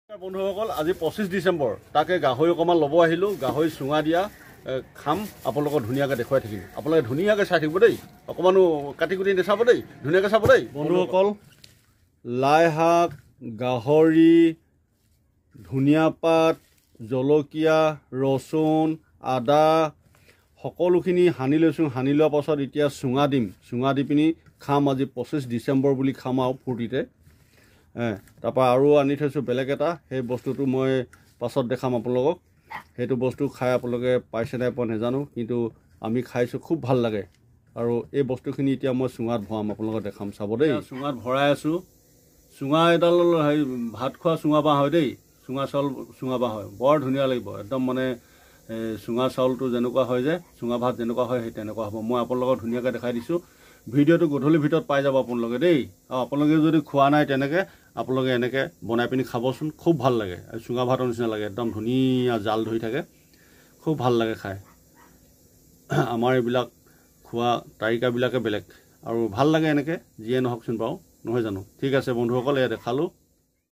বন্ধুসকল আজি 25 ডিসেম্বৰ তাকে গাহৰি অকমান লব আহিলো গাহৰি চুঙা দিয়া খাম আপোনালোকক ধুনিয়াকৈ দেখুৱাই থাকিম আপোনালোকে ধুনিয়াকৈ চাই থাকিব দেই অকমানো কাটি কুটি নেচাব দেই ধুনিয়াকৈ চাব দেই বন্ধুসকল লাই শাক গাহৰি ধুনিয়া পাত জলকীয়া ৰসুন আদা সকলোখিনি হানি লৈছো হানি লোৱাৰ পাছত এতিয়া চুঙা দিম চুঙা দি পিনি খাম আজি 25 ডিসেম্বৰ বুলি খাম আৰু ফূৰ্তিতে তাপা আৰু আনি থৈছো বেলেগ এটা সেই বস্তুটো মই পাছত দেখাম আপোনালোকক সেইটো বস্তু খাই আপোনালোকে পাইছে নাই পোৱা নেজানো কিন্তু আমি খাইছো খুব ভাল লাগে আৰু এই বস্তুখিনি এতিয়া মই চুঙাত ভৰাম আপোনালোকক দেখাম চাব দেই চুঙাত ভৰাই আছো চুঙা এডাল ভাত খোৱা চুঙা বাহ হয় দেই চুঙা চাউল চুঙা বাহ হয় বৰ ধুনীয়া লাগিব একদম মানে চুঙা চাউলটো যেনেকুৱা হয় যে চুঙা ভাত যেনেকুৱা হয় সেই তেনেকুৱা হ'ব মই আপোনালোকক ধুনীয়াকৈ দেখাই দিছো ভিডিঅ'টো গধূলি ভিতৰত পাই যাব আপোনালোকে দেই আৰু আপোনালোকে যদি খোৱা নাই তেনেকৈ আপোনালোকে এনেকৈ বনাই পিনি খাবচোন খুব ভাল লাগে আৰু চুঙা ভাতৰ নিচিনা লাগে একদম ধুনীয়া জাল ধৰি থাকে খুব ভাল লাগে খাই আমাৰ এইবিলাক খোৱা তাৰিকাবিলাকে বেলেগ আৰু ভাল লাগে এনেকৈ যিয়ে নহওকচোন বাৰু নহয় জানো ঠিক আছে বন্ধুসকল এয়া দেখালোঁ